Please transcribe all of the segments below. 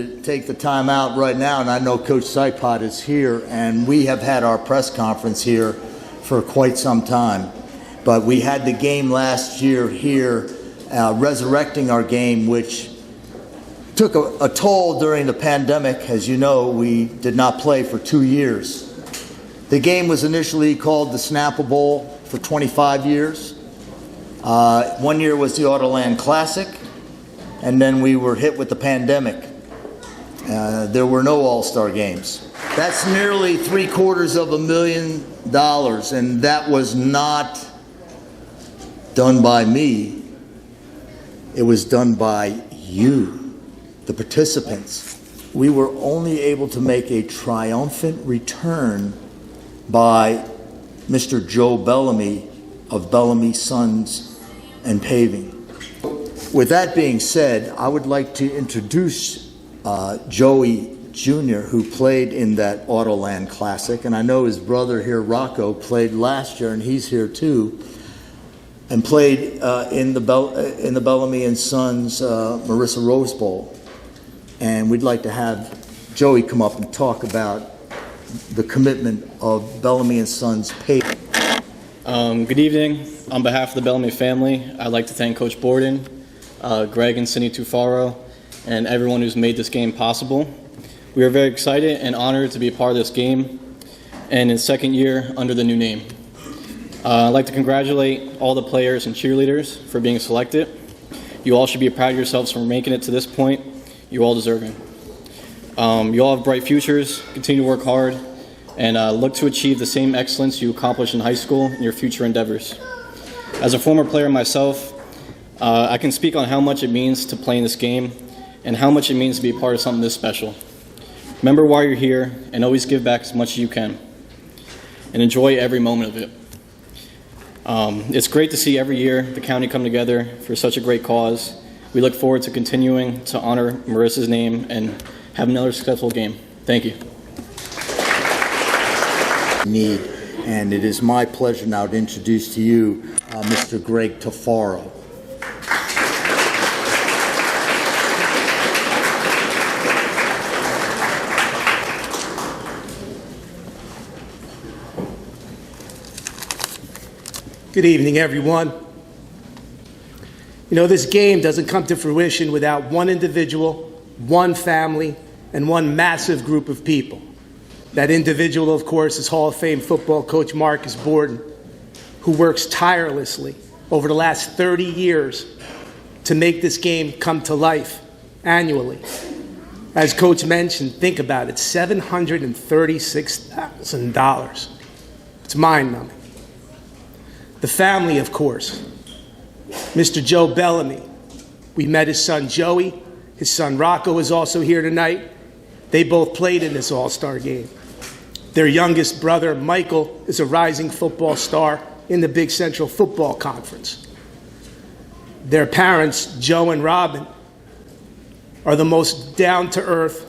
to take the time out right now, and I know Coach Sipot is here, and we have had our press conference here for quite some time. But we had the game last year here, resurrecting our game, which took a toll during the pandemic. As you know, we did not play for 2 years. The game was initially called the Snapple Bowl for 25 years. 1 year was the Autoland Classic, and then we were hit with the pandemic. There were no All-Star games. That's nearly $750,000, and that was not done by me. It was done by you, the participants. We were only able to make a triumphant return by Mr. Joe Bellamy of Bellamy Sons and Paving. With that being said, I would like to introduce Joey Jr., who played in that Autoland Classic, and I know his brother here, Rocco, played last year, and he's here too, and played in the Bellamy and Sons Marisa Rose Bowl. And we'd like to have Joey come up and talk about the commitment of Bellamy and Sons Paving. Good evening. On behalf of the Bellamy family, I'd like to thank Coach Borden, Greg and Cindy Tofaro, and everyone who's made this game possible. We are very excited and honored to be a part of this game and its second year under the new name. I'd like to congratulate all the players and cheerleaders for being selected. You all should be proud of yourselves for making it to this point. You all deserve it. You all have bright futures. Continue to work hard and look to achieve the same excellence you accomplished in high school in your future endeavors. As a former player myself, I can speak on how much it means to play in this game and how much it means to be a part of something this special. Remember why you're here and always give back as much as you can and enjoy every moment of it. It's great to see every year the county come together for such a great cause. We look forward to continuing to honor Marisa's name and have another successful game. Thank you. And it is my pleasure now to introduce to you Mr. Greg Tofaro. Good evening, everyone. You know, this game doesn't come to fruition without one individual, one family, and one massive group of people. That individual, of course, is Hall of Fame football coach Marcus Borden, who works tirelessly over the last 30 years to make this game come to life annually. As Coach mentioned, think about it, $736,000. It's mind-numbing. The family, of course, Mr. Joe Bellamy. We met his son Joey. His son Rocco is also here tonight. They both played in this all-star game. Their youngest brother, Michael, is a rising football star in the Big Central Football Conference. Their parents, Joe and Robin, are the most down-to-earth,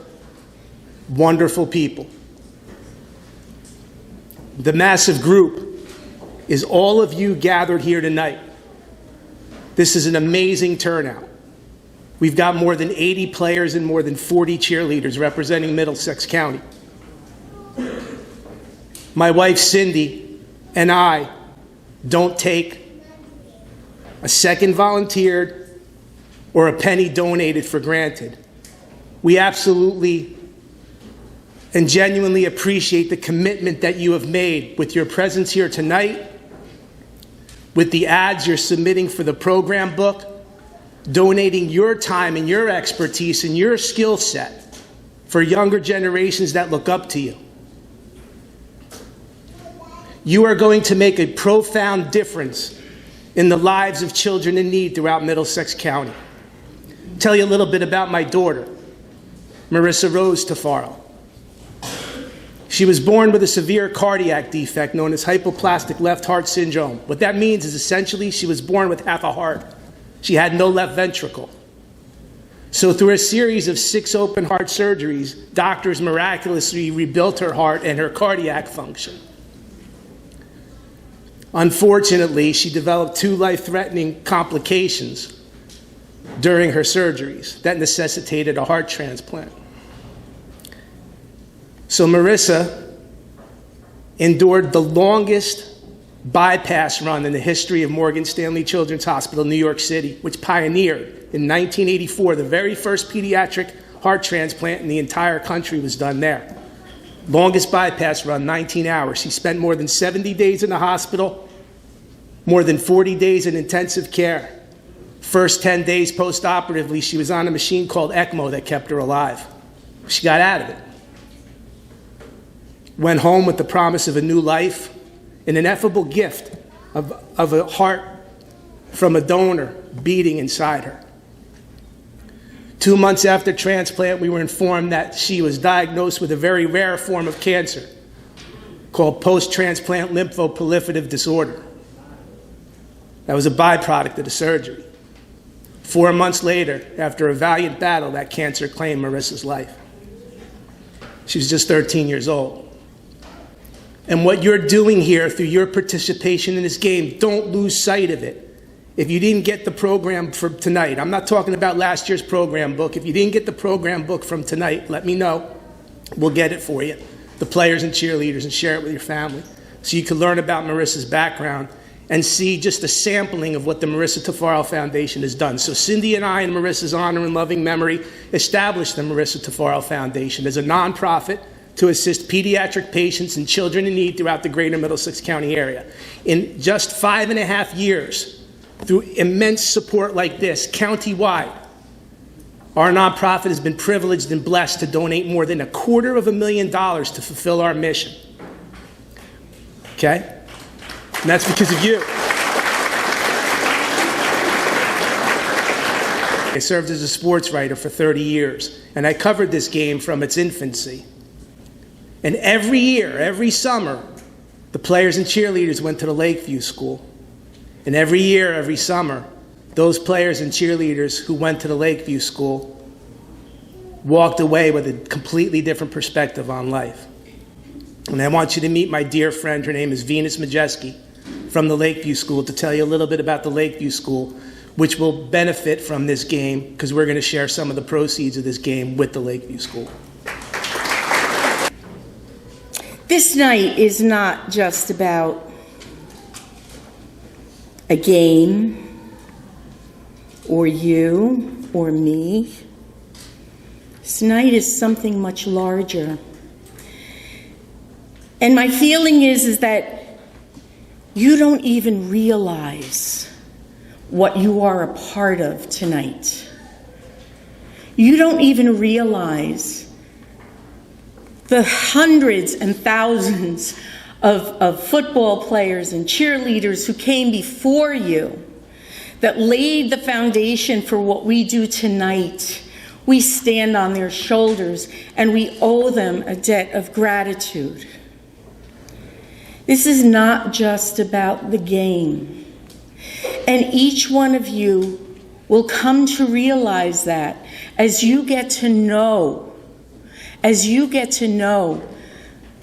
wonderful people. The massive group is all of you gathered here tonight. This is an amazing turnout. We've got more than 80 players and more than 40 cheerleaders representing Middlesex County. My wife Cindy and I don't take a second volunteered or a penny donated for granted. We absolutely and genuinely appreciate the commitment that you have made with your presence here tonight, with the ads you're submitting for the program book, donating your time and your expertise and your skill set for younger generations that look up to you. You are going to make a profound difference in the lives of children in need throughout Middlesex County. I'll tell you a little bit about my daughter, Marisa Rose Tofaro. She was born with a severe cardiac defect known as hypoplastic left heart syndrome. What that means is essentially she was born with half a heart. She had no left ventricle. So through a series of 6 open heart surgeries, doctors miraculously rebuilt her heart and her cardiac function. Unfortunately, she developed 2 life-threatening complications during her surgeries that necessitated a heart transplant. So Marisa endured the longest bypass run in the history of Morgan Stanley Children's Hospital, New York City, which pioneered in 1984, the very first pediatric heart transplant in the entire country was done there. Longest bypass run, 19 hours. She spent more than 70 days in the hospital, more than 40 days in intensive care. First 10 days post-operatively, she was on a machine called ECMO that kept her alive. She got out of it. Went home with the promise of a new life, an ineffable gift of a heart from a donor beating inside her. 2 months after transplant, we were informed that she was diagnosed with a very rare form of cancer called post-transplant lymphoproliferative disorder. That was a byproduct of the surgery. 4 months later, after a valiant battle, that cancer claimed Marisa's life. She was just 13 years old. And what you're doing here through your participation in this game, don't lose sight of it. If you didn't get the program for tonight, I'm not talking about last year's program book. If you didn't get the program book from tonight, let me know. We'll get it for you, the players and cheerleaders, and share it with your family so you can learn about Marisa's background and see just a sampling of what the Marisa Tofaro Foundation has done. So Cindy and I, in Marisa's honor and loving memory, established the Marisa Tofaro Foundation as a nonprofit to assist pediatric patients and children in need throughout the greater Middlesex County area. In just 5.5 years, through immense support like this, countywide, our nonprofit has been privileged and blessed to donate more than $250,000 to fulfill our mission. Okay? And that's because of you. I served as a sports writer for 30 years, and I covered this game from its infancy. And every year, every summer, the players and cheerleaders went to the Lakeview School. And every year, every summer, those players and cheerleaders who went to the Lakeview School walked away with a completely different perspective on life. And I want you to meet my dear friend. Her name is Venus Majewski from the Lakeview School, to tell you a little bit about the Lakeview School, which will benefit from this game because we're going to share some of the proceeds of this game with the Lakeview School. This night is not just about a game, or you, or me. This night is something much larger. And my feeling is that you don't even realize what you are a part of tonight. You don't even realize the hundreds and thousands of football players and cheerleaders who came before you that laid the foundation for what we do tonight. We stand on their shoulders and we owe them a debt of gratitude. This is not just about the game. And each one of you will come to realize that as you get to know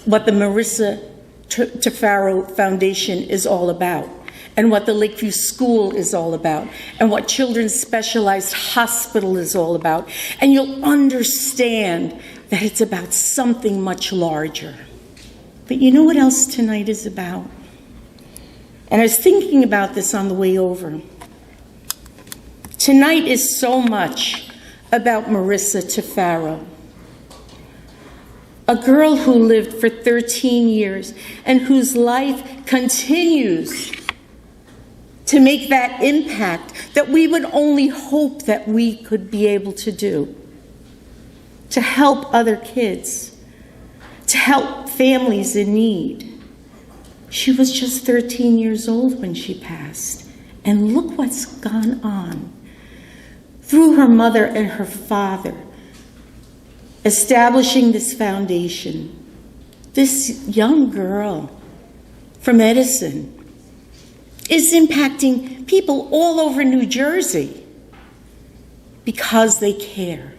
what the Marisa Tofaro Foundation is all about, and what the Lakeview School is all about, and what Children's Specialized Hospital is all about, and you'll understand that it's about something much larger. But you know what else tonight is about? And I was thinking about this on the way over. Tonight is so much about Marisa Tofaro, a girl who lived for 13 years and whose life continues to make that impact that we would only hope that we could be able to do, to help other kids, to help families in need. She was just 13 years old when she passed, and look what's gone on. Through her mother and her father, establishing this foundation, this young girl from Edison is impacting people all over New Jersey because they care.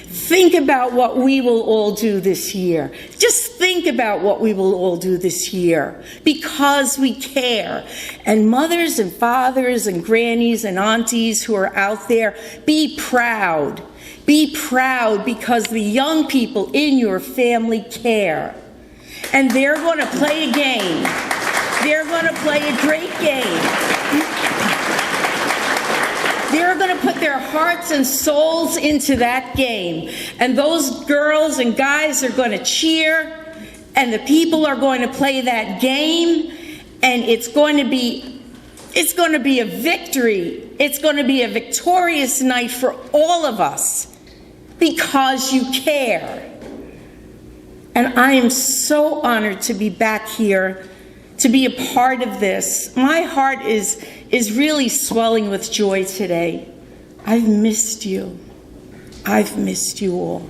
Think about what we will all do this year. Just think about what we will all do this year because we care. And mothers and fathers and grannies and aunties who are out there, be proud. Be proud because the young people in your family care. And they're going to play a game. They're going to play a great game. They're going to put their hearts and souls into that game. And those girls and guys are going to cheer, and the people are going to play that game, and it's going to be a victory. It's going to be a victorious night for all of us because you care. And I am so honored to be back here, to be a part of this. My heart is really swelling with joy today. I've missed you. I've missed you all.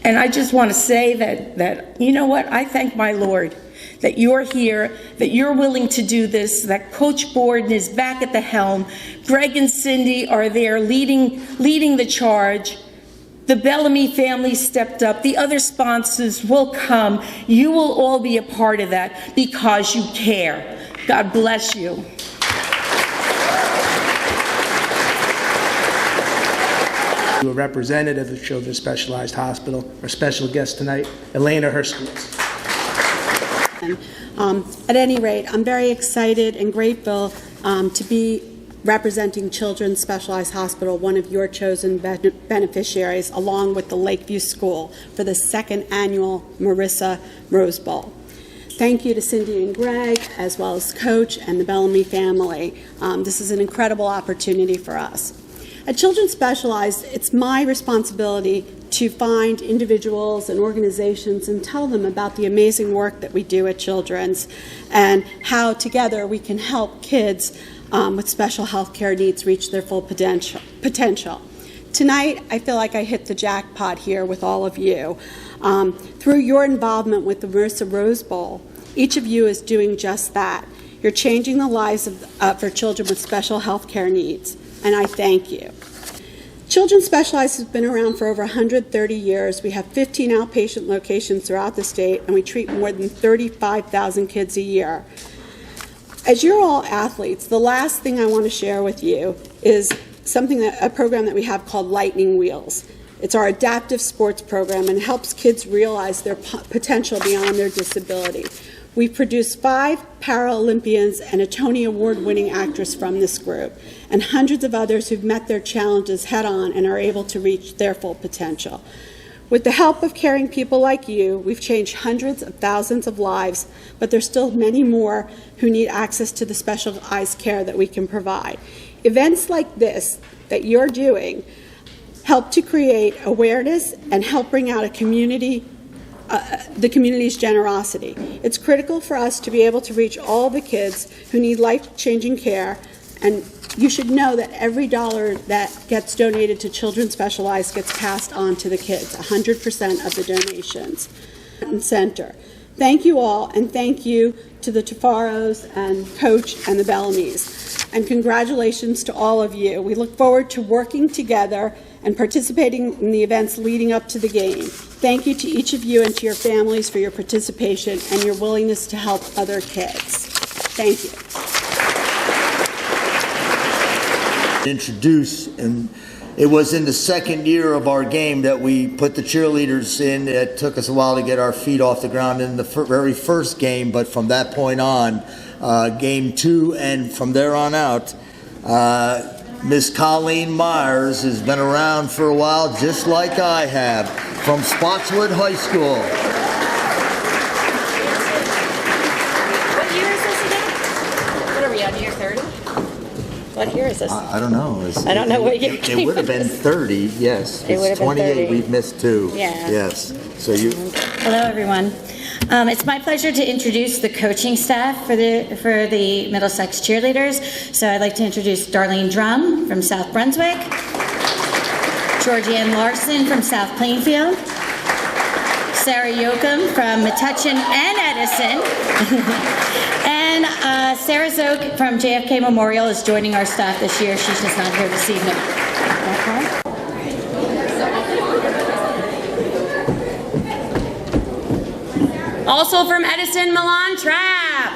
And I just want to say that you know what? I thank my Lord that you're here, that you're willing to do this, that Coach Borden is back at the helm. Greg and Cindy are there leading the charge. The Bellamy family stepped up. The other sponsors will come. You will all be a part of that because you care. God bless you. A representative of Children's Specialized Hospital, our special guest tonight, Elena Herskowitz. At any rate, I'm very excited and grateful to be representing Children's Specialized Hospital, one of your chosen beneficiaries, along with the Lakeview School for the second annual Marisa Rose Bowl. Thank you to Cindy and Greg, as well as Coach and the Bellamy family. This is an incredible opportunity for us. At Children's Specialized, it's my responsibility to find individuals and organizations and tell them about the amazing work that we do at Children's and how together we can help kids with special health care needs reach their full potential. Tonight, I feel like I hit the jackpot here with all of you. Through your involvement with the Marisa Rose Bowl, each of you is doing just that. You're changing the lives for children with special health care needs, and I thank you. Children's Specialized has been around for over 130 years. We have 15 outpatient locations throughout the state, and we treat more than 35,000 kids a year. As you're all athletes, the last thing I want to share with you is a program that we have called Lightning Wheels. It's our adaptive sports program and helps kids realize their potential beyond their disability. We've produced 5 Paralympians and a Tony Award-winning actress from this group, and hundreds of others who've met their challenges head-on and are able to reach their full potential. With the help of caring people like you, we've changed hundreds of thousands of lives, but there's still many more who need access to the specialized care that we can provide. Events like this that you're doing help to create awareness and help bring out the community's generosity. It's critical for us to be able to reach all the kids who need life-changing care, and you should know that every dollar that gets donated to Children's Specialized gets passed on to the kids, 100% of the donations. Center. Thank you all, and thank you to the Tofaros and Coach and the Bellamys. And congratulations to all of you. We look forward to working together and participating in the events leading up to the game. Thank you to each of you and to your families for your participation and your willingness to help other kids. Thank you. Introduce, and it was in the second year of our game that we put the cheerleaders in. It took us a while to get our feet off the ground in the very first game, but from that point on, game 2 and from there on out, Miss Colleen Myers has been around for a while, just like I have, from Spotswood High School. What year is this again? What are we on, year 30? What year is this? I don't know. I don't know what year it would have been 30, yes. It would have been 28, 30. we've missed 2. Yeah. Yes. So you... Hello, everyone. It's my pleasure to introduce the coaching staff for the Middlesex cheerleaders. So I'd like to introduce Darlene Drum from South Brunswick, Georgianne Larson from South Plainfield, Sarah Yoakum from Metuchen and Edison, and Sarah Zook from JFK Memorial is joining our staff this year. She's just not here this evening. Okay. Also from Edison, Milan Trapp.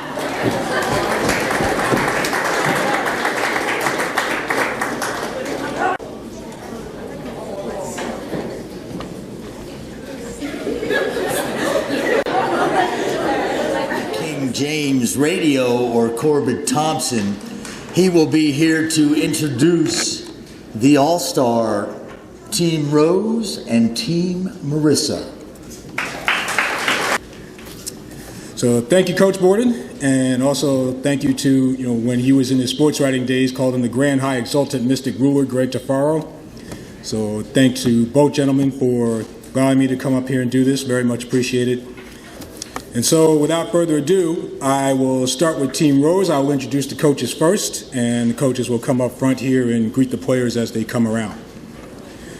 King James Radio, or Corbett Thompson, he will be here to introduce the All-Star Team Rose and Team Marisa. So thank you, Coach Borden, and also thank you to, when he was in his sports writing days, called him the Grand High Exultant Mystic Ruler, Greg Tofaro. So thanks to both gentlemen for allowing me to come up here and do this. Very much appreciated. And so without further ado, I will start with Team Rose. I will introduce the coaches first, and the coaches will come up front here and greet the players as they come around.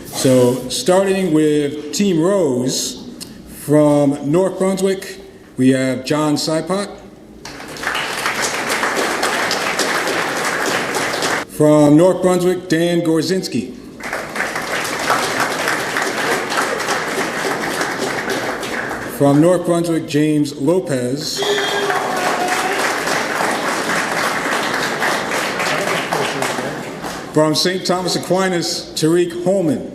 So starting with Team Rose, from North Brunswick, we have John Sipot. From North Brunswick, Dan Gorzinski. From North Brunswick, James Lopez. From St. Thomas Aquinas, Tariq Holman.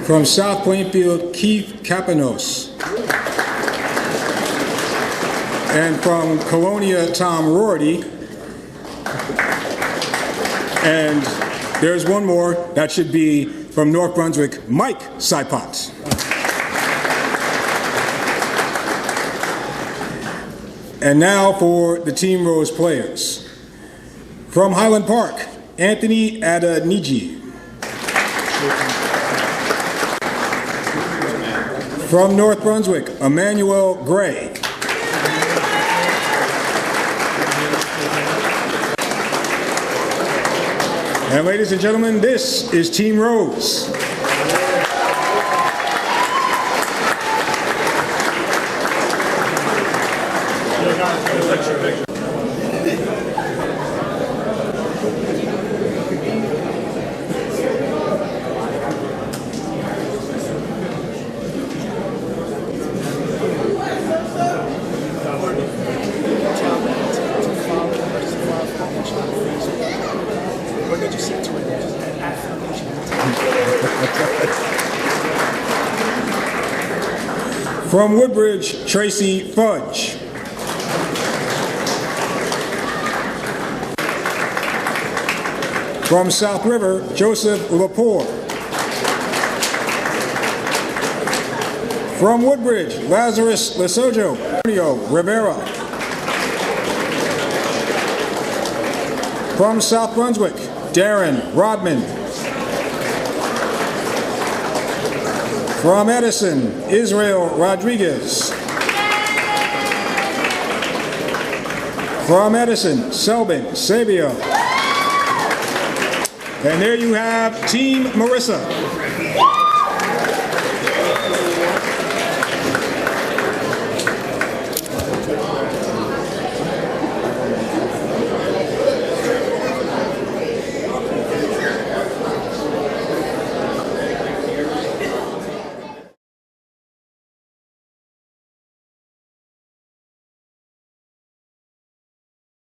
From South Plainfield, Keith Kapanos. And from Colonia, Tom Rorty. And there's one more. That should be from North Brunswick, Mike Sipot. And now for the Team Rose players. From Highland Park, Anthony Adaniji. From North Brunswick, Emmanuel Gray. And ladies and gentlemen, this is Team Rose. From Woodbridge, Tracy Fudge. From South River, Joseph Lepore. From Woodbridge, Lazarus Lesojo, Antonio Rivera. From South Brunswick, Darren Rodman. From Edison, Israel Rodriguez. From Edison, Selbin Sabio. And there you have Team Marisa.